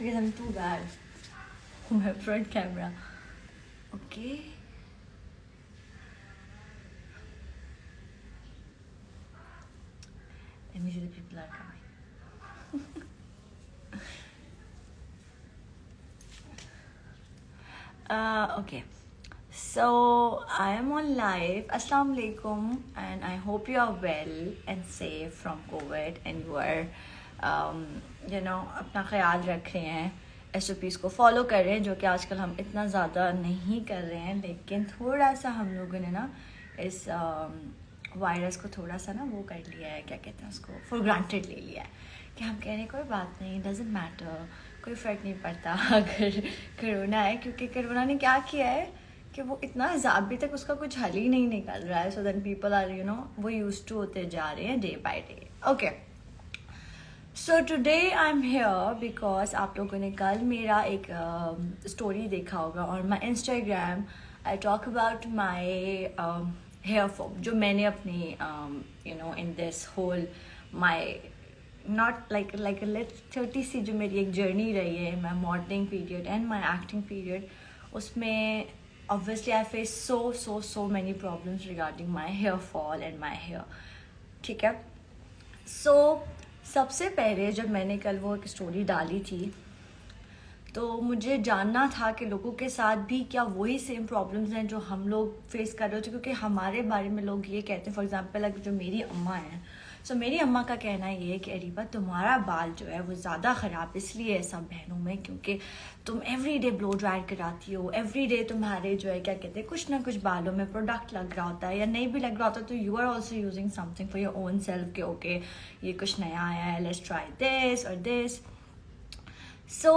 because I'm too bad for my front camera. Okay. Let me see the people are coming. Okay. So I am on live. Assalamu alaikum, and I hope you are well and safe from COVID and you are, अपना ख्याल रख रहे हैं, SOPs को follow कर रहे हैं, जो कि आजकल हम इतना ज़्यादा नहीं कर रहे हैं, लेकिन थोड़ा सा हम लोगों ने ना इस वायरस को थोड़ा सा ना वो कर लिया है, क्या कहते हैं उसको, फॉर ग्रांटेड ले लिया है कि हम कह रहे हैं कोई बात नहीं, डजेंट मैटर, कोई फ़र्क नहीं पड़ता अगर कोरोना है, क्योंकि कोरोना ने क्या किया है कि वो इतना अभी तक उसका कुछ हल ही नहीं निकल रहा है. सो देन पीपल आर वो यूज टू होते जा रहे हैं day by day. Okay, so today I am here because आप लोगों ने कल मेरा एक स्टोरी देखा होगा और my Instagram. I talk about my hair fall जो मैंने अपनी in this whole my not like छोटी सी जो मेरी एक जर्नी रही है, my modelling period and my acting period, उसमें obviously I face so many problems regarding my hair fall and my hair. ठीक है. So सबसे पहले जब मैंने कल वो एक स्टोरी डाली थी तो मुझे जानना था कि लोगों के साथ भी क्या वही सेम प्रॉब्लम्स हैं जो हम लोग फेस कर रहे होते, क्योंकि हमारे बारे में लोग ये कहते हैं. फॉर एग्जांपल अगर जो मेरी अम्मा हैं, सो मेरी अम्मा का कहना ये है कि अरीबा तुम्हारा बाल जो है वो ज़्यादा ख़राब इसलिए है सब बहनों में क्योंकि तुम एवरी डे ब्लो ड्राई कराती हो, एवरी डे तुम्हारे जो है क्या कहते हैं कुछ ना कुछ बालों में प्रोडक्ट लग रहा होता है, या नहीं भी लग रहा होता तो you are also using something for your own self के ओके ये कुछ नया आया है, लेट्स ट्राई दिस और दिस. सो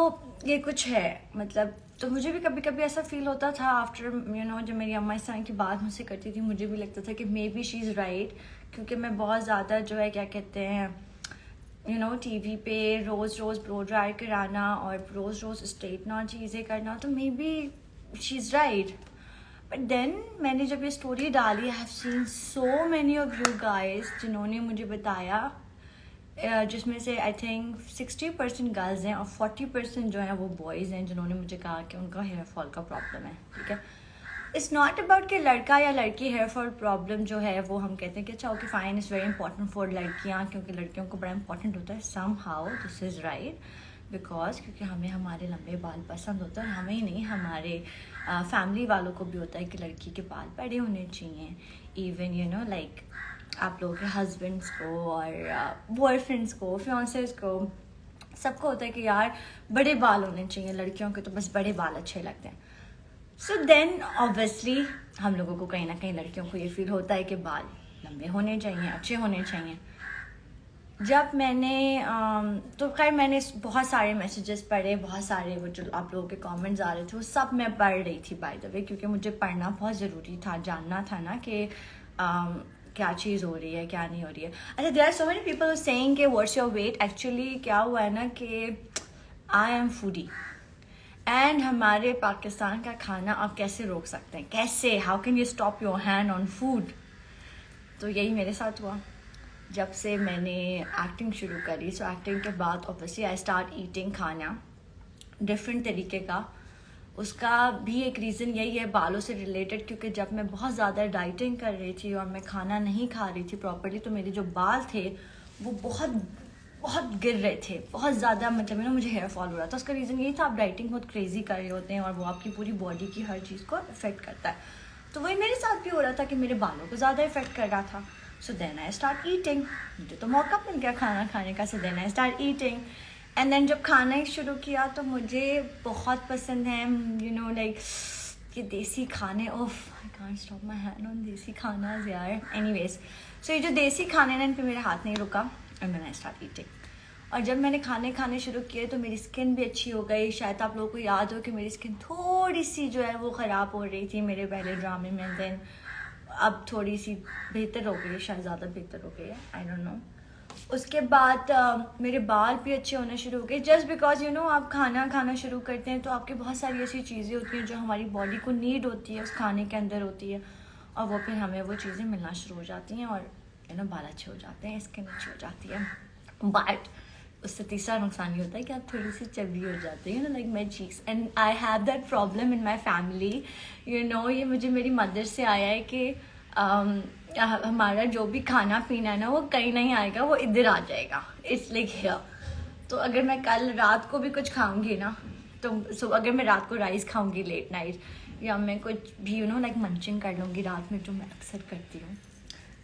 ये कुछ है मतलब. तो मुझे भी कभी कभी ऐसा फील होता था आफ्टर जब मेरी अम्मा इस तरह की बात मुझसे करती थी, मुझे भी लगता था कि may be she is right, क्योंकि मैं बहुत ज़्यादा जो है क्या कहते हैं टीवी पे रोज़ ब्लो ड्राई कराना और रोज़ स्ट्रेटना चीज़ें करना, तो maybe she is right. But then मैंने जब ये स्टोरी डाली, I have seen so many of you guys जिन्होंने मुझे बताया, जिसमें से आई थिंक 60% गर्ल्स हैं और 40% जो है वो बॉयज़ हैं जिन्होंने मुझे कहा कि उनका हेयर फॉल का प्रॉब्लम है. ठीक है, इट्स नॉट अबाउट कि लड़का या लड़की हेयर फॉल प्रॉब्लम जो है वो हम कहते हैं कि अच्छा okay fine is very important for लड़कियाँ, क्योंकि लड़कियों को बड़ा इंपॉर्टेंट होता है. Somehow this is right because क्योंकि हमें हमारे लंबे बाल पसंद होते हैं, हमें ही नहीं हमारे फैमिली वालों को भी होता है कि लड़की के बाल बड़े होने चाहिए. इवन लाइक आप लोगों के हस्बैंड्स को और बॉयफ्रेंड्स को, फियांसेस को, सबको होता है कि यार बड़े बाल होने चाहिए, लड़कियों के तो बस बड़े बाल अच्छे लगते हैं. सो देन ऑब्वियसली हम लोगों को कहीं ना कहीं लड़कियों को ये फील होता है कि बाल लंबे होने चाहिए, अच्छे होने चाहिए. जब मैंने तो खैर मैंने बहुत सारे मैसेजेस पढ़े, बहुत सारे वो जो आप लोगों के कमेंट्स आ रहे थे वो सब मैं पढ़ रही थी बाय द वे, क्योंकि मुझे पढ़ना बहुत ज़रूरी था, जानना था ना कि क्या चीज़ हो रही है क्या नहीं हो रही है. अच्छा, there are so many people saying कि व्हाट्स योर वेट. एक्चुअली क्या हुआ है ना कि आई एम फूडी एंड हमारे पाकिस्तान का खाना आप कैसे रोक सकते हैं, कैसे, how can you stop your hand on food. तो यही मेरे साथ हुआ जब से मैंने एक्टिंग शुरू करी. सो एक्टिंग के बाद ऑब्वियसली आई स्टार्ट ईटिंग खाना डिफरेंट तरीके का. उसका भी एक रीज़न यही है बालों से रिलेटेड, क्योंकि जब मैं बहुत ज़्यादा डाइटिंग कर रही थी और मैं खाना नहीं खा रही थी प्रॉपर्ली, तो मेरे जो बाल थे वो बहुत गिर रहे थे, बहुत ज़्यादा, मतलब मुझे हेयर फॉल हो रहा था. उसका रीज़न यही था आप डाइटिंग बहुत क्रेजी कर रहे होते हैं और वो आपकी पूरी बॉडी की हर चीज़ को इफ़ेक्ट करता है. तो वही मेरे साथ भी हो रहा था कि मेरे बालों को ज़्यादा इफ़ेक्ट कर रहा था. So then I start eating. मुझे तो मौका मिल गया खाना खाने का. So then I start eating and then जब खाना ही शुरू किया तो मुझे बहुत पसंद है लाइक कि देसी खाने. ओफ, I can't stop my hand on देसी खाना यार. एनीवेज, सो ये जो देसी खाने ना, इन पे मेरा हाथ नहीं रुका और मैंने स्टार्ट ईटिंग. और जब मैंने खाने खाने शुरू किए तो मेरी स्किन भी अच्छी हो गई. शायद आप लोगों को याद हो कि मेरी स्किन थोड़ी सी जो है वो ख़राब हो रही थी मेरे पहले ड्रामे में. देन अब थोड़ी सी बेहतर हो गई है, शायद ज़्यादा बेहतर हो गई है, आई डोंट नो. उसके बाद मेरे बाल भी अच्छे होने शुरू हो गए, जस्ट बिकॉज आप खाना शुरू करते हैं तो आपकी बहुत सारी ऐसी चीज़ें होती हैं जो हमारी बॉडी को नीड होती है, उस खाने के अंदर होती है, और वो फिर हमें वो चीज़ें मिलना शुरू हो जाती हैं और बाल अच्छे हो जाते हैं, स्किन अच्छी हो जाती है. बट उससे तीसरा नुकसान ये होता है कि आप थोड़ी सी चबी हो जाते हैं, like my cheeks, and I have that problem in my family, ये मुझे मेरी मदर से आया है कि हमारा जो भी खाना पीना है ना वो कहीं नहीं आएगा, वो इधर आ जाएगा, इट्स लाइक हियर। तो अगर मैं कल रात को भी कुछ खाऊंगी ना, तो अगर मैं रात को राइस खाऊंगी लेट नाइट, या मैं कुछ भी लाइक मंचिंग कर लूँगी रात में, जो मैं अक्सर करती हूँ,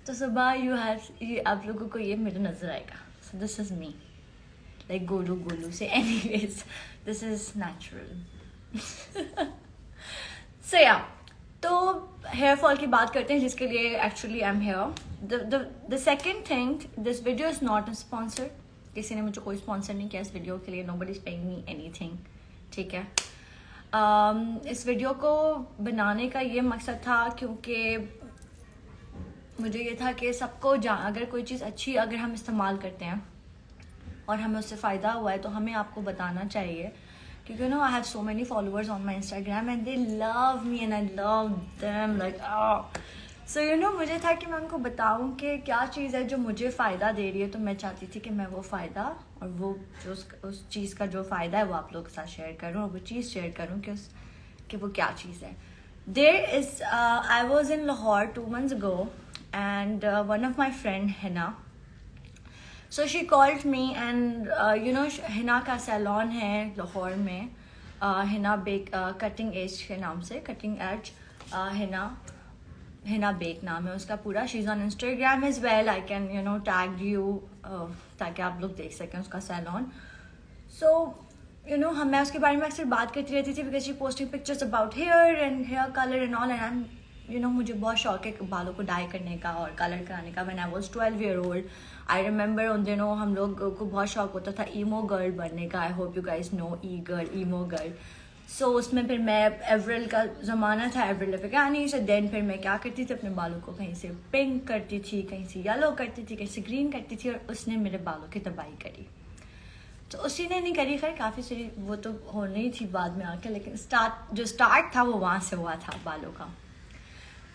तो सुबह आप लोगों को ये मेरे नज़र आएगा। So this is me, like Golu Golu से, एनीवेज दिस इज़ नेचुरल। सो या, तो हेयर फॉल की बात करते हैं, जिसके लिए actually I am here. The second thing, this video is not sponsored, किसी ने मुझे कोई स्पॉन्सर नहीं किया इस वीडियो के लिए, nobody is paying me anything, ठीक है। इस वीडियो को बनाने का ये मकसद था क्योंकि मुझे ये था कि सबको अगर कोई चीज़ अच्छी अगर हम इस्तेमाल करते हैं और हमें उससे फ़ायदा हुआ है तो हमें आपको बताना चाहिए, क्योंकि I have so many followers on my Instagram and they love me and I love them like so मुझे था कि मैं उनको बताऊं कि क्या चीज़ है जो मुझे फ़ायदा दे रही है, तो मैं चाहती थी कि मैं वो फ़ायदा और वो जो उस चीज़ का जो फ़ायदा है वो आप लोगों के साथ शेयर करूं, और वो चीज़ शेयर करूं कि वो क्या चीज़ है। There is, I was in Lahore 2 months ago, and one of my friend Hina, so she called me and Hina का सैलॉन है लाहौर में, Hina बेक कटिंग एज के नाम से, कटिंग एज Hina बेक नाम है उसका पूरा। She is on Instagram as well, I can tag you ताकि आप लोग देख सकें उसका सैलॉन। सो मैं उसके बारे में अक्सर बात करती रहती थी, because she posting pictures about hair and hair colour and all, and I am मुझे बहुत शौक है बालों को डाई करने का और कलर कराने का। When I was 12 year old, I remember उन दिनों हम लोग को बहुत शौक होता था ईमो गर्ल बनने का। I hope you guys know emo girl. So उसमें फिर मैं एवरल का ज़माना था, एवरल लफिकानी से, देन फिर मैं क्या करती थी, अपने बालों को कहीं से पिंक करती थी, कहीं से येलो करती थी, कहीं से ग्रीन करती थी, और उसने मेरे बालों की तबाही करी। तो उसी ने नहीं करी, खैर काफ़ी सारी वो तो होनी ही थी बाद में आके, लेकिन जो स्टार्ट था वो वहाँ से हुआ था बालों का।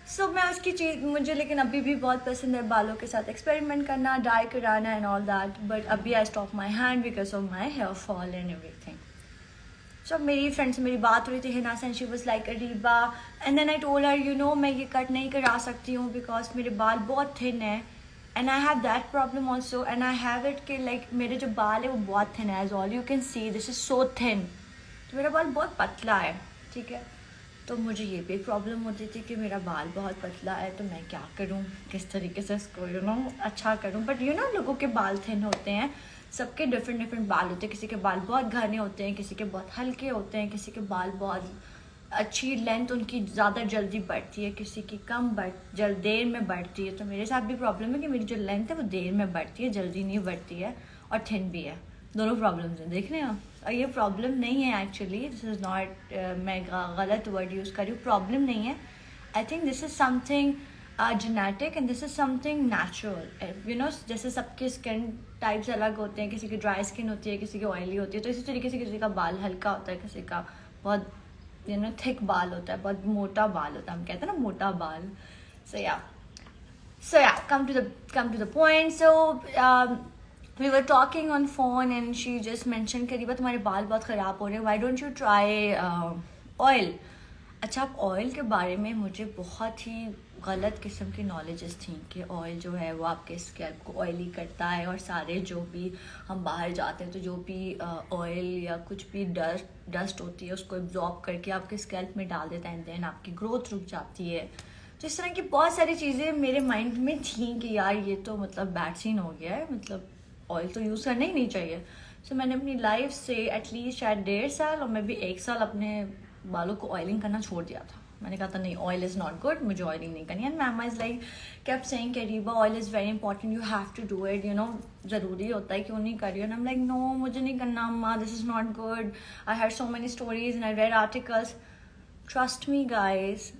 सो मैं उसकी चीज़ मुझे लेकिन अभी भी बहुत पसंद है बालों के साथ एक्सपेरिमेंट करना, डाई कराना एंड ऑल दैट, बट अभी I stop my hand because of my hair fall and everything. So मेरी फ्रेंड से मेरी बात हो रही थी हिना से, and she was like Areeba, and then I told her मैं ये कट नहीं करा सकती हूँ बिकॉज मेरे बाल बहुत थिन है, and I have that problem also, and I have it कि लाइक मेरे जो बाल है वो बहुत थिन है, as all you can see this is so thin. तो मेरा बाल बहुत पतला है, ठीक है। तो मुझे ये भी प्रॉब्लम होती थी कि मेरा बाल बहुत पतला है, तो मैं क्या करूँ, किस तरीके से इसको अच्छा करूँ। बट लोगों के बाल थिन होते हैं, सबके डिफरेंट बाल होते हैं, किसी के बाल बहुत घने होते हैं, किसी के बहुत हल्के होते हैं, किसी के बाल बहुत अच्छी लेंथ उनकी ज़्यादा जल्दी बढ़ती है, किसी की कम देर में बढ़ती है। तो मेरे साथ भी प्रॉब्लम है कि मेरी जो लेंथ है वो देर में बढ़ती है, जल्दी नहीं बढ़ती है, और थिन भी है, दोनों प्रॉब्लम्स हैं, देख रहे हैं आप। और ये प्रॉब्लम नहीं है एक्चुअली, दिस इज़ नॉट, मैं गलत वर्ड यूज़ कर रही हूँ, प्रॉब्लम नहीं है। I think this is something genetic and this is something natural. जैसे सबके स्किन टाइप्स अलग होते हैं, किसी की ड्राई स्किन होती है, किसी की ऑयली होती है, तो इसी तरीके से किसी का बाल हल्का होता है, किसी का बहुत थिक बाल होता है, बहुत मोटा बाल होता है, हम कहते हैं ना मोटा बाल। सो या come to the point. So we were talking on phone and she just mentioned कि तुम्हारे बाल बहुत ख़राब हो रहे हैं, why don't you try oil। अच्छा, अब ऑयल के बारे में मुझे बहुत ही गलत किस्म की नॉलेजेस थी कि ऑयल जो है वो आपके स्कैल्प को ऑयली करता है, और सारे जो भी हम बाहर जाते हैं तो जो भी ऑयल या कुछ भी डस्ट होती है उसको एब्जॉर्ब करके आपके स्कैल्प में डाल देता है, एंड देन आपकी ग्रोथ रुक जाती है। तो इस तरह की बहुत सारी चीज़ें मेरे माइंड में थी कि यार ये तो मतलब बैड सीन हो गया है, मतलब ऑयल तो यूज़ करना ही नहीं चाहिए। सो मैंने अपनी लाइफ से एटलीस्ट शायद 1.5 साल और मैं भी 1 साल अपने बालों को ऑयलिंग करना छोड़ दिया था। मैंने कहा था नहीं, ऑयल इज़ नॉट गुड, मुझे ऑयलिंग नहीं करनी। And ma'am is like kept saying कि Reeba oil is very important, you have to do it, ज़रूरी होता है, क्यों नहीं कर रही हो। And I am like no, मुझे नहीं करना अम्मा, this is not good, I had so many stories and I read articles. Trust me guys,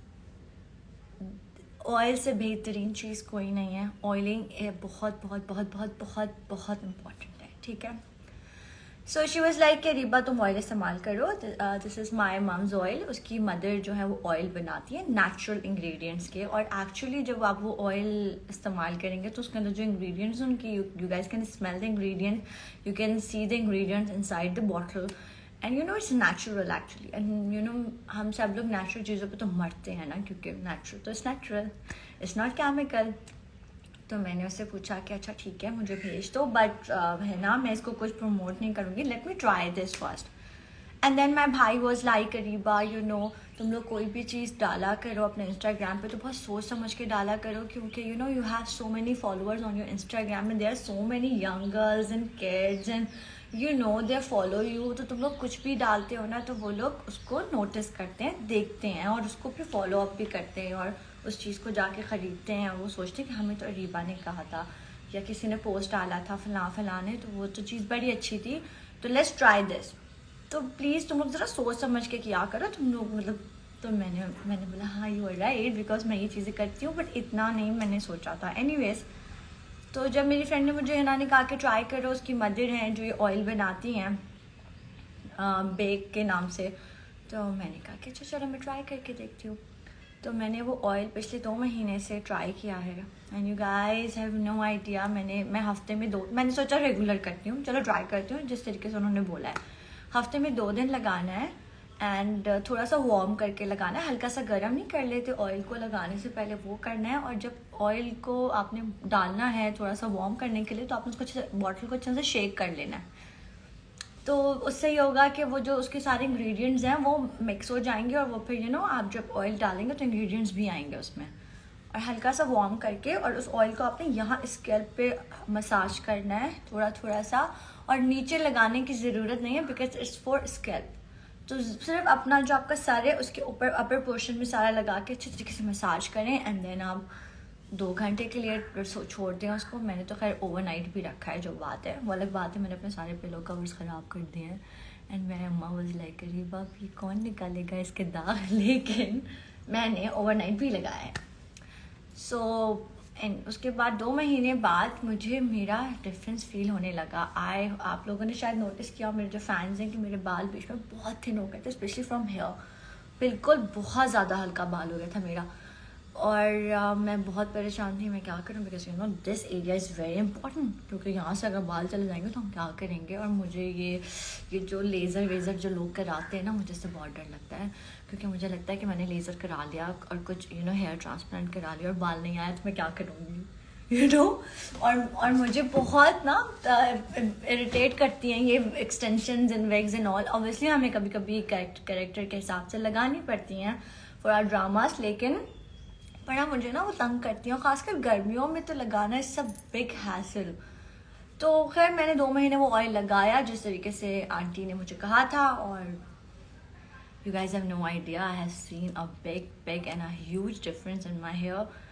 oil से बेहतरीन चीज़ कोई नहीं है। ऑयलिंग बहुत बहुत बहुत बहुत बहुत बहुत इम्पॉर्टेंट है, ठीक है। सो शी वॉज लाइक कि रीबा तुम ऑयल इस्तेमाल करो, this is my mum's oil. उसकी मदर जो है वो ऑयल बनाती है नेचुरल इंग्रेडिएंट्स के, और एक्चुअली जब आप वो ऑयल इस्तेमाल करेंगे तो उसके अंदर जो इंग्रेडिएंट्स उनकी, you guys can smell the ingredient, you can see the ingredients inside the bottle, and you know it's natural actually. And you no हम सब लोग नेचुरल चीज़ों पे तो मरते हैं ना, क्योंकि नेचुरल तो it's natural, it's not chemical. तो मैंने उससे पूछा कि अच्छा ठीक है मुझे भेज दो, बट है ना मैं इसको कुछ प्रमोट नहीं करूँगी, let me try this first. And then my भाई was like Reeba you know तुम लोग कोई भी चीज़ डाला करो अपने इंस्टाग्राम पे तो बहुत सोच समझ के डाला करो, क्योंकि you know you have so many followers on your Instagram and there are so many young girls and kids and you know they follow you. तो तुम लोग कुछ भी डालते हो ना तो वो लोग उसको नोटिस करते हैं, देखते हैं और उसको फिर फॉलो अप भी करते हैं और उस चीज़ को जाके ख़रीदते हैं, और वो सोचते हैं कि हमें तो रीबा ने कहा था या किसी ने पोस्ट डाला था फलां ने, तो वो तो चीज़ बड़ी अच्छी थी, तो लेट्स ट्राई दिस। तो प्लीज़ तुम लोग ज़रा सोच समझ के किया करो तुम लोग, मतलब। तो मैंने बोला हाँ यू आर राइट, बिकॉज मैं ये चीज़ें करती हूँ, बट इतना नहीं मैंने सोचा था। एनीवेज, तो जब मेरी फ्रेंड ने मुझे है ना कहा कि ट्राई करो, उसकी मदर हैं जो ये ऑयल बनाती हैं बेक के नाम से, तो मैंने कहा कि अच्छा चलो मैं ट्राई करके देखती हूँ। तो मैंने वो ऑयल पिछले 2 महीने से ट्राई किया है, and you guys have no idea. मैं हफ्ते में मैंने सोचा रेगुलर करती हूँ, चलो ट्राई करती हूँ जिस तरीके से उन्होंने बोला है। हफ्ते में 2 दिन लगाना है, एंड थोड़ा सा वार्म करके लगाना है, हल्का सा गर्म नहीं कर लेते ऑयल को लगाने से पहले, वो करना है। और जब ऑयल को आपने डालना है थोड़ा सा वार्म करने के लिए, तो आपने उसको बॉटल को अच्छे से शेक कर लेना है। तो उससे ये होगा कि वो जो उसके सारे इंग्रेडिएंट्स हैं वो मिक्स हो जाएंगे, और वो फिर यू नो आप जब ऑयल डालेंगे तो इंग्रेडिएंट्स भी आएंगे उसमें। और हल्का सा वार्म करके, और उस ऑयल को आपने यहाँ स्कैल्प पे मसाज करना है थोड़ा थोड़ा सा, और नीचे लगाने की ज़रूरत नहीं है बिकॉज इट्स फॉर स्कैल्प। तो सिर्फ अपना जो आपका सर है उसके ऊपर अपर पोर्शन में सारा लगा के अच्छे तरीके से मसाज करें, एंड देन आप 2 घंटे के लिए छोड़ दें उसको। मैंने तो खैर ओवरनाइट भी रखा है, जो बात है वो अलग बात है, मैंने अपने सारे पिलो कवर्स ख़राब कर दिए हैं। एंड मेरे अम्मा वाज लाइक अरे बाप ये कौन निकालेगा इसके दाग, लेकिन मैंने ओवरनाइट भी लगाया है। सो एंड उसके बाद 2 महीने बाद मुझे मेरा डिफरेंस फील होने लगा। आप लोगों ने शायद नोटिस किया, मेरे जो फैंस हैं, कि मेरे बाल बीच में बहुत थिन हो गए थे, स्पेशली फ्रॉम हेयर, बिल्कुल बहुत ज़्यादा हल्का बाल हो गया था मेरा। और मैं बहुत परेशान थी, मैं क्या करूँ, because you no this area is very important, क्योंकि यहाँ से अगर बाल चले जाएंगे तो हम क्या करेंगे। और मुझे ये जो लेज़र वेज़र जो लोग कराते हैं ना, मुझे इससे बहुत डर लगता है, क्योंकि मुझे लगता है कि मैंने लेज़र करा लिया और कुछ यू नो हेयर ट्रांसप्लांट करा लिया और बाल नहीं आया तो मैं क्या करूँगी, यू नो। और मुझे बहुत ना इरिटेट करती हैं ये extensions and wigs and all. Obviously हमें कभी कभी कैरेक्टर के हिसाब से लगानी पड़ती हैं फॉर आवर ड्रामास, लेकिन पर मुझे ना वो तंग करती हैं, खासकर गर्मियों में तो लगाना इट्स अ बिग हैसल। तो खैर मैंने 2 महीने वो ऑयल लगाया जिस तरीके से आंटी ने मुझे कहा था, और you guys have no idea, I have seen a big and a huge difference in my hair.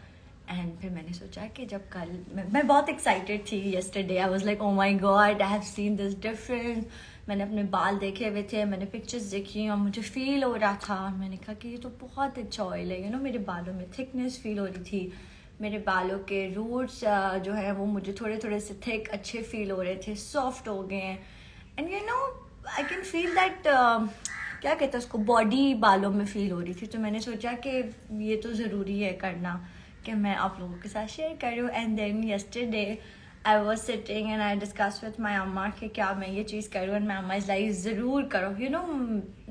And फिर मैंने सोचा कि जब कल मैं बहुत एक्साइटेड थी yesterday, I was like oh my God I have seen this difference. मैंने अपने बाल देखे हुए थे, मैंने पिक्चर्स देखी और मुझे फील हो रहा था, मैंने कहा कि ये तो बहुत अच्छा ऑयल है, यू नो। मेरे बालों में थिकनेस फील हो रही थी, मेरे बालों के रूट्स जो है वो मुझे थोड़े थोड़े से थिक अच्छे फील हो रहे थे, सॉफ्ट हो गए हैं। And you no I can feel that क्या कहते हैं उसको, बॉडी बालों में फील हो रही थी। तो मैंने सोचा कि ये तो ज़रूरी है करना, कि मैं आप लोगों के साथ शेयर करूँ। And then yesterday I was sitting and I discuss with my अम्मा कि क्या मैं ये चीज़ करूँ, एंड माई अम्मा इज़ लाइक ज़रूर करो। यू नो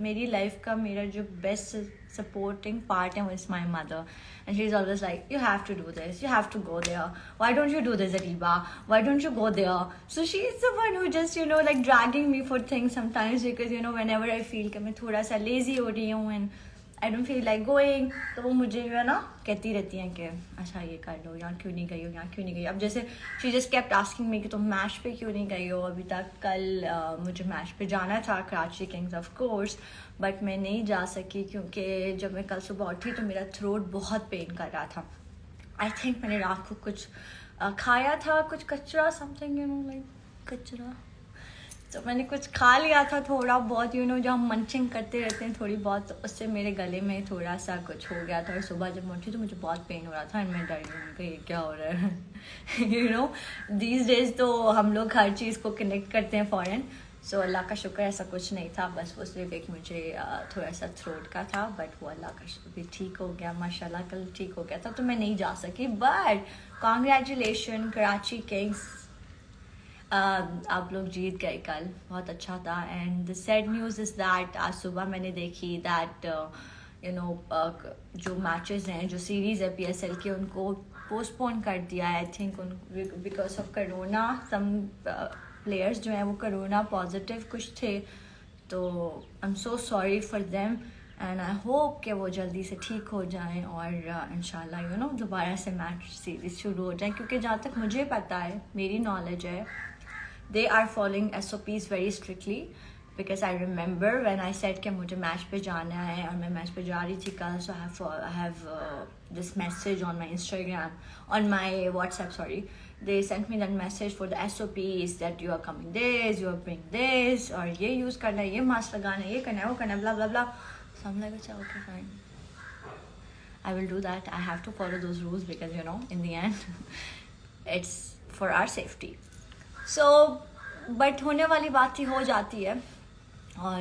मेरी लाइफ का मेरा जो बेस्ट सपोर्टिंग पार्ट है वो is my mother, and she is always like you have to do this, you have to go there, why don't you do this Ariba, why don't you go there. So she is the one who just you know like dragging me for things sometimes, because you know whenever I feel कि मैं थोड़ा सा lazy हो रही हूँ and I don't feel like going, तो वो मुझे जो है ना कहती रहती हैं कि अच्छा ये कर लो, यहाँ क्यों नहीं गई हो, यहाँ क्यों नहीं गई। अब जैसे she just kept asking me कि तुम मैच पे क्यों नहीं गई हो अभी तक। कल मुझे मैच पे जाना था, Karachi Kings of course, but मैं नहीं जा सकी क्योंकि जब मैं कल सुबह उठी तो मेरा थ्रोट बहुत पेन कर रहा था। आई थिंक मैंने रात को कुछ खाया था, कुछ कचरा, समथिंग यू नो लाइक कचरा, तो मैंने कुछ खा लिया था थोड़ा बहुत, यू नो जो हम मंचिंग करते रहते हैं थोड़ी बहुत, तो उससे मेरे गले में थोड़ा सा कुछ हो गया था। और सुबह जब मैं उठी तो मुझे बहुत पेन हो रहा था, एंड मैं डर गई ये क्या हो रहा है। यू नो दीज डेज तो हम लोग हर चीज़ को कनेक्ट करते हैं फ़ौरन। सो अल्लाह का शुक्र ऐसा कुछ नहीं था, बस वो सिर्फ एक मुझे थोड़ा सा थ्रोट का था, बट वो अल्लाह का शुक्र भी ठीक हो गया माशाल्लाह, कल ठीक हो गया था, तो मैं नहीं जा सकी। बट कॉन्ग्रेचुलेशन कराची किंग्स, आप लोग जीत गए कल, बहुत अच्छा था। And the sad news is that आज सुबह मैंने देखी दैट यू नो जो मैचेस हैं, जो सीरीज़ है PSL के, उनको पोस्टपोन कर दिया है। आई थिंक उन because of corona, some players जो हैं वो करोना पॉजिटिव कुछ थे, तो I am so sorry for them and I hope कि वो जल्दी से ठीक हो जाएं और इंशाल्लाह यू नो दोबारा से मैच सीरीज़ शुरू हो जाए। क्योंकि जहाँ तक मुझे पता है, मेरी नॉलेज है, they are following SOPs very strictly, because I remember when I said कि मुझे मैच पे जाना है और मैं मैच पे जा रही थी कल, so I have this message on my Instagram, on my WhatsApp, sorry, they sent me that message for the SOPs that you are coming this, you are bring this, और ये यूज़ करना है, ये मास्क लगाना है, ये करना है, वो करना है, blah blah blah. So I'm like, okay fine, I will do that. I have to follow those rules because you know in the end it's for our safety. So but होने वाली बात ही हो जाती है और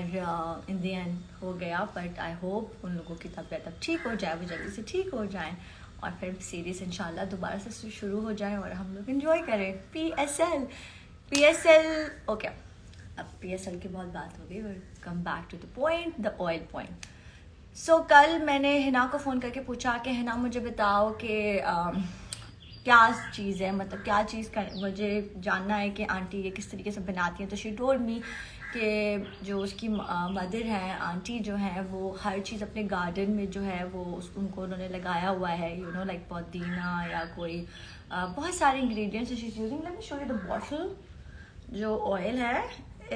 इन द एंड हो गया। But I hope उन लोगों की तबीयत अब ठीक हो जाए, वो जल्दी से ठीक हो जाए और फिर सीरीज़ इंशाल्लाह दोबारा से शुरू हो जाए और हम लोग इन्जॉय करें PSL। ओके, अब PSL की बहुत बात हो गई, come back to the point, the oil point. So कल मैंने हिना को फ़ोन करके पूछा कि हिना मुझे बताओ कि क्या चीज़ है, मतलब क्या चीज़ कर, मुझे जानना है कि आंटी ये किस तरीके से बनाती हैं। तो शी टोल्ड मी कि जो उसकी मदर हैं, आंटी जो हैं, वो हर चीज़ अपने गार्डन में जो है वो उनको उन्होंने लगाया हुआ है, यू नो लाइक पुदीना या कोई बहुत सारे ingredients she is using. Let me show you the bottle. जो ऑयल है,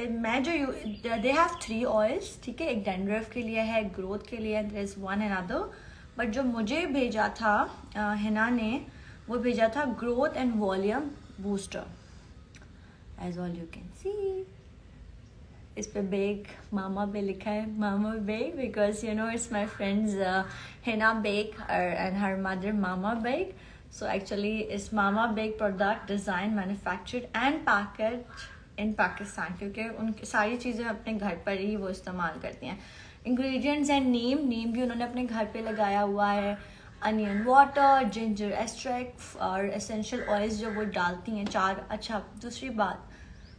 मैं जो दे हैव 3 ऑयल्स, ठीक है, एक डैंड्रफ के लिए है, ग्रोथ के लिए, there is one and other. But जो मुझे भेजा था हिना ने, वो भेजा था growth and volume booster, as all you can see. इस पे बेक मामा पे लिखा है, Mama Baig, because you know it's my friends Hina Baig and her mother Mama Baig. So actually इस Mama Baig product design, manufactured and package in Pakistan, क्योंकि उनकी सारी चीज़ें अपने घर पर ही वो इस्तेमाल करती हैं। इंग्रेडिएंट्स एंड नीम भी उन्होंने अपने घर पे लगाया हुआ है, अनियन वाटर, जिंजर एक्सट्रैक्ट और एसेंशियल ऑयल्स जो वो डालती हैं 4। अच्छा, दूसरी बात,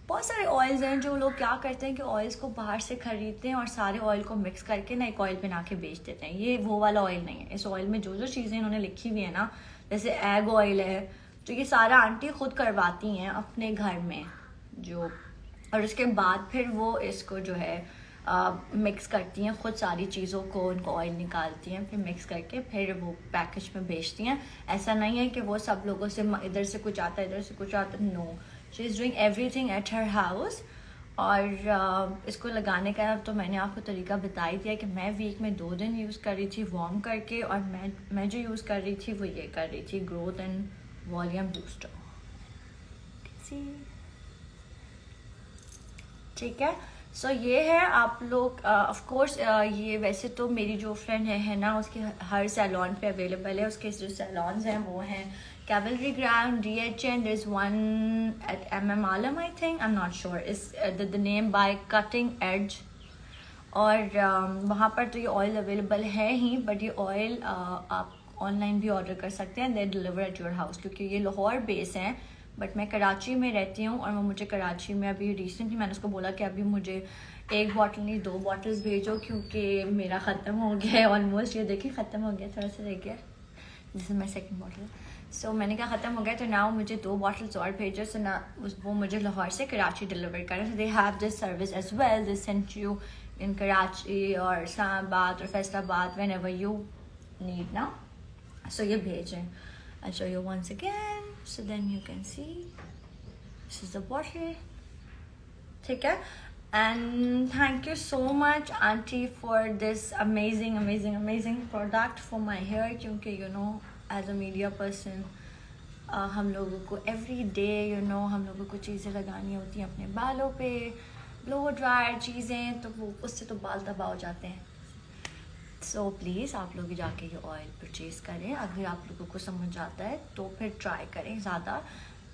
बहुत सारे ऑयल्स हैं जो लोग क्या करते हैं कि ऑयल्स को बाहर से खरीदते हैं और सारे ऑयल को मिक्स करके ना एक ऑयल बना के बेच देते हैं। ये वो वाला ऑयल नहीं है। इस ऑयल में जो जो चीज़ें इन्होंने लिखी हुई है ना, जैसे एग ऑयल है, तो ये सारा आंटी खुद करवाती हैं अपने घर में जो, और उसके बाद फिर वो इसको जो है मिक्स करती हैं खुद सारी चीज़ों को, उनको ऑयल निकालती हैं, फिर मिक्स करके फिर वो पैकेज में बेचती हैं। ऐसा नहीं है कि वो सब लोगों से इधर से कुछ आता है, इधर से कुछ आता है, no, she is doing everything at her house. और इसको लगाने का तो मैंने आपको तरीका बता ही दिया कि मैं वीक में 2 दिन यूज़ कर रही थी वार्म करके, और मैं जो यूज़ कर रही थी वो ये कर रही थी, ग्रोथ एंड वॉल्यूम बूस्टर, ठीक है। सो ये है, आप लोग ऑफ कोर्स ये वैसे तो मेरी जो फ्रेंड है ना, उसके हर सैलॉन पे अवेलेबल है। उसके जो सैलॉन्स हैं वो हैं cavalry ground, DHN, there is one at MM Alam, I think, I am not sure, is the name by cutting edge. और वहाँ पर तो ये ऑयल अवेलेबल है ही, बट ये ऑयल आप ऑनलाइन भी ऑर्डर कर सकते हैं, they deliver at your house, क्योंकि ये लाहौर बेस हैं, बट मैं कराची में रहती हूँ। और वो मुझे कराची में अभी रिसेंटली मैंने उसको बोला कि अभी मुझे 1 बॉटल नहीं 2 बॉटल्स भेजो, क्योंकि मेरा ख़त्म हो गया है ऑलमोस्ट। ये देखिए ख़त्म हो गया, थोड़ा सा रह गया, this is my second bottle. So मैंने कहा ख़त्म हो गया, तो ना मुझे 2 बॉटल्स और भेजो। सो ना वो मुझे लाहौर से कराची डिलीवर करें। So they have this service as well, they send you in Karachi और इस्लामाबाद और Faisalabad whenever you need ना। सो ये भेजें, I'll show you once again, so then you can see this is the bottle, ठीक है। And thank you so much auntie for this amazing product for my hair, क्योंकि you know as a media person हम लोगों को every day you know हम लोगों को चीज़ें लगानी होती हैं अपने बालों पे, blow dryer चीज़ें, तो वो उससे तो बाल तबाह हो जाते हैं। सो प्लीज़ आप लोग जाके ये ऑयल परचेज़ करें। अगर आप लोगों को समझ आता है तो फिर ट्राई करें, ज़्यादा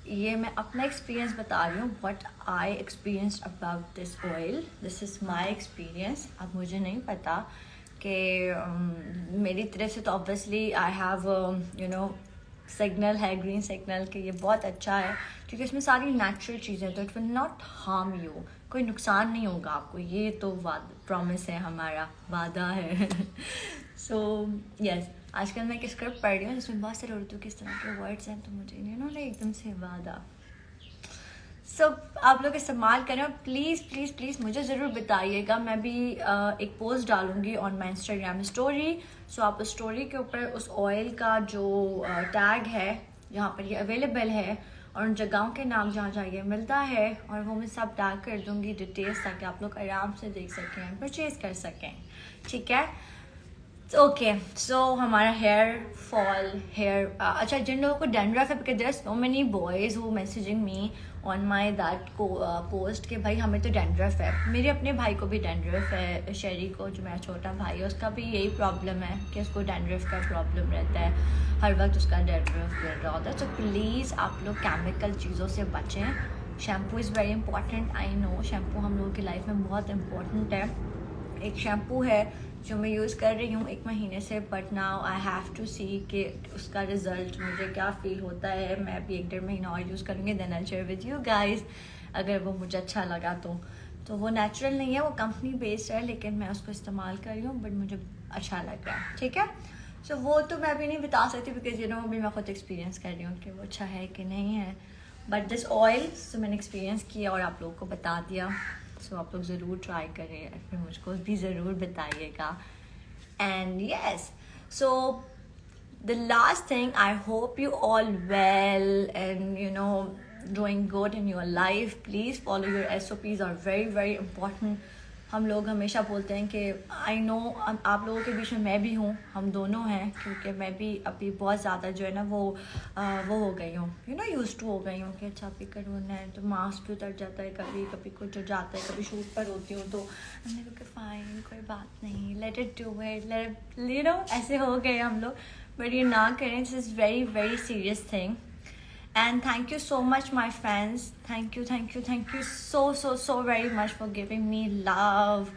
ये मैं अपना एक्सपीरियंस बता रही हूँ, what I experience about this oil, this is my experience. अब मुझे नहीं पता कि मेरी तरफ से तो obviously I have you know signal है, ग्रीन सिग्नल, कि ये बहुत अच्छा है क्योंकि इसमें सारी नेचुरल चीज़ें, तो it will not harm you, कोई नुकसान नहीं होगा आपको, ये तो प्रॉमिस है, हमारा वादा है। सो यस, आजकल मैं एक स्क्रिप्ट पढ़ रही हूँ जिसमें बहुत सारे उर्दू के इस तरह के वर्ड्स हैं, तो मुझे एकदम से वादा। सो आप लोग इस्तेमाल करें और प्लीज़ प्लीज़ प्लीज़ मुझे ज़रूर बताइएगा। मैं भी एक पोस्ट डालूँगी ऑन माई इंस्टाग्राम स्टोरी। सो आप उस स्टोरी के ऊपर उस ऑयल का जो टैग है जहाँ पर ये अवेलेबल है और उन जगहों के नाम जहाँ जहाँ ये मिलता है, और वो मैं सब टैग कर दूँगी डिटेल्स, ताकि आप लोग आराम से देख सकें, परचेज़ कर सकें। ठीक है, ओके। सो हमारा हेयर फॉल, अच्छा, जिन लोगों को डैंड्रफ है, because there are so many boys who messaging me on my that post कि भाई हमें तो डैंड्रफ है। मेरे अपने भाई को भी डैंड्रफ है, शेरी को, जो मेरा छोटा भाई है, उसका भी यही प्रॉब्लम है कि उसको डैंड्रफ का प्रॉब्लम रहता है, हर वक्त उसका डैंड्रफ गिर रहा होता है। सो प्लीज़ आप लोग केमिकल चीज़ों से बचें। Shampoo is very important, I know shampoo हम लोगों की लाइफ में बहुत इंपॉर्टेंट है। एक शैम्पू है जो मैं यूज़ कर रही हूँ 1 महीने से, but now I have to see कि उसका रिज़ल्ट मुझे क्या फ़ील होता है। मैं अभी 1-1.5 महीना और यूज़ करूँगी, then I share with you guys, अगर वो मुझे अच्छा लगा तो वो नेचुरल नहीं है, वो कंपनी बेस्ड है, लेकिन मैं उसको इस्तेमाल कर रही हूँ, बट मुझे अच्छा लग रहा है। ठीक है, सो वो तो मैं अभी नहीं बता सकती, बिकॉज अभी मैं खुद एक्सपीरियंस कर रही हूँ कि वो अच्छा है कि नहीं है। बट दिस ऑयल, सो मैंने एक्सपीरियंस किया और आप लोगों को बता दिया। सो आप लोग ज़रूर ट्राई करें, फिर मुझको भी ज़रूर बताइएगा। And yes, so the last thing, I hope you all well and doing good in your life. Please follow your SOPs, are very very important. हम लोग हमेशा बोलते हैं कि आई नो आप लोगों के बीच में मैं भी हूँ, हम दोनों हैं, क्योंकि मैं भी अभी बहुत ज़्यादा जो है ना वो हो गई हूँ, यूज़ टू हो गई हूँ कि अच्छा अभी करना है तो मास्क भी उतर जाता है, कभी कभी कुछ हो जाता है, कभी शूट पर होती हूँ तो हमने कहा कि फ़ाइन, कोई बात नहीं, let it do it, late ऐसे हो गए हम लोग। बट ये ना करें, this is very very serious thing. And thank you so much, my friends. Thank you so very much for giving me love.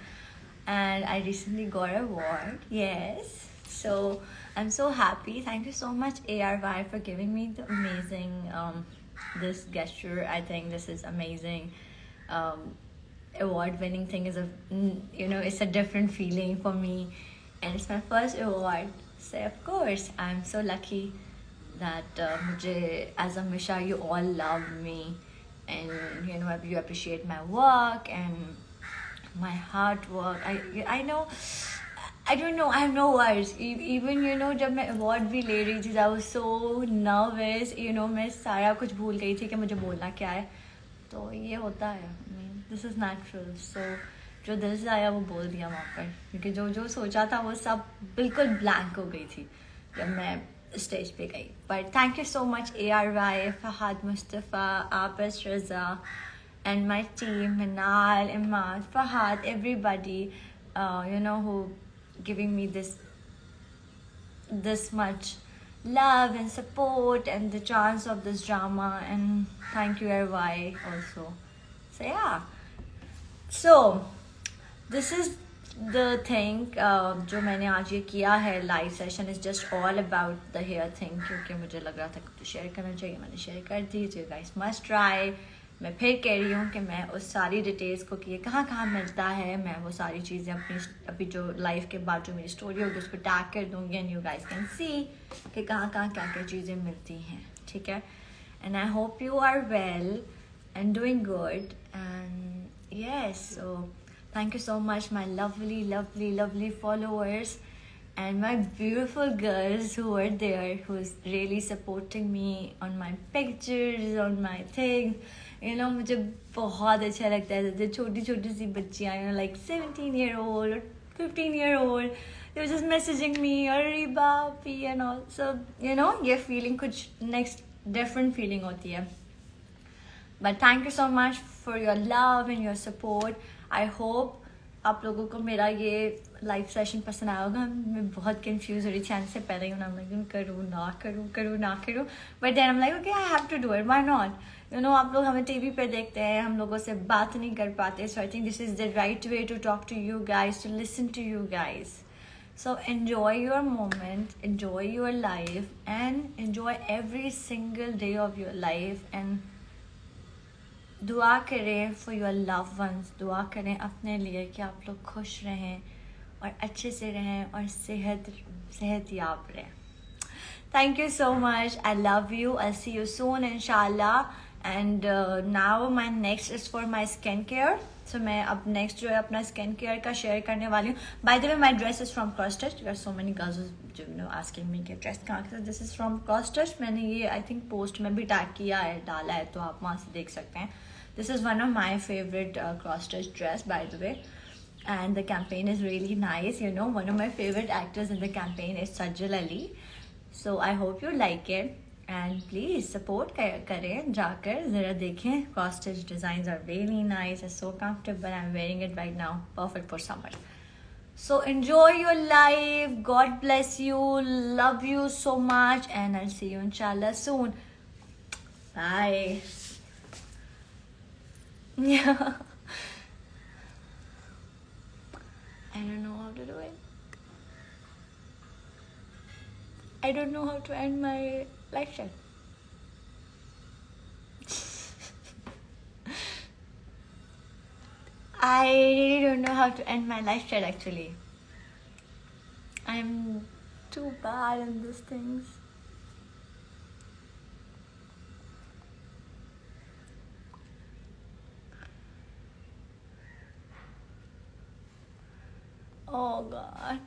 And I recently got an award. Yes. So I'm so happy. Thank you so much, ARY, for giving me the amazing this gesture. I think this is amazing. Award-winning thing is it's a different feeling for me, and it's my first award. So of course I'm so lucky that as a Misha, you all love me, and you appreciate my work and my hard work. I know, I don't know, I have no words. Even जब मैं award भी ले रही थी, I was so nervous. मैं सारा कुछ भूल गई थी कि मुझे बोलना क्या है। तो ये होता है, this is natural. So जो दिल से आया वो बोल दिया वहाँ पर, क्योंकि जो सोचा था वो सब बिल्कुल ब्लैंक हो गई थी जब मैं स्टेज पे गई। But thank you so much ARY, Fahad Mustafa, Abis Raza and my team, Minal, Imad, Fahad, everybody who giving me this much love and support and the chance of this drama, and thank you ARY also. So yeah, so this is the thing जो मैंने आज ये किया है live session, is just all about the hair thing, क्योंकि मुझे लग रहा था कि तो शेयर करना चाहिए, मैंने शेयर कर दी। तो गाइस मस्ट ट्राई। मैं फिर कह रही हूँ कि मैं उस सारी डिटेल्स को कि ये कहाँ कहाँ मिलता है, मैं वो सारी चीज़ें अपनी अभी जो लाइव के बाद जो मेरी स्टोरी होगी उस पर टैग कर दूँगी, and you guys can see कि कहाँ कहाँ क्या क्या चीज़ें मिलती हैं। ठीक है, and I hope you are well and doing good, and yes, so thank you so much, my lovely followers, and my beautiful girls who are there, who's really supporting me on my pictures, on my things. मुझे बहुत अच्छा लगता है जब छोटी छोटी सी बच्चियाँ like 17-year-old or 15-year-old, they were just messaging me, Ariba, P and all. So ये feeling कुछ next different feeling होती है। But thank you so much for your love and your support. I hope आप लोगों को मेरा ये live session पसंद आया होगा. मैं बहुत कंफ्यूज हो रही थी आने से पहले ही. करूँ ना करूँ but then I am like okay I have to do it, why not. You know आप लोग हमें टीवी पे देखते हैं, हम लोगों से बात नहीं कर पाते. So I think this is the right way to talk to you guys, to listen to you guys. So enjoy your moment, enjoy your life, and enjoy every single day of your life. And दुआ करें for your loved ones, दुआ करें अपने लिए कि आप लोग खुश रहें और अच्छे से रहें और सेहत याब रहें. Thank you so much. I love you. I'll see you soon, inshallah. And now my next is for my skincare. So मैं अब next जो है अपना skincare का share करने वाली हूँ. By the way, my dress is from Costach. There are so many girls जो asking me कि dress कहाँ से. This is from Costach. मैंने ये I think post में भी tag किया है, डाला है, तो आप वहाँ से देख सकते हैं. This is one of my favorite Costach dress, by the way. And the campaign is really nice. You know, one of my favorite actors in the campaign is Sajjal Ali. So I hope you like it. And please support करें जाकर ज़रा देखें. Costach designs are really nice. It's so comfortable. I'm wearing it right now. Perfect for summer. So enjoy your life. God bless you. Love you so much. And I'll see you inshallah soon. Bye. Yeah. I don't know how to do it. I don't know how to end my live chat. I really don't know how to end my live chat actually. I'm too bad in these things. Oh God.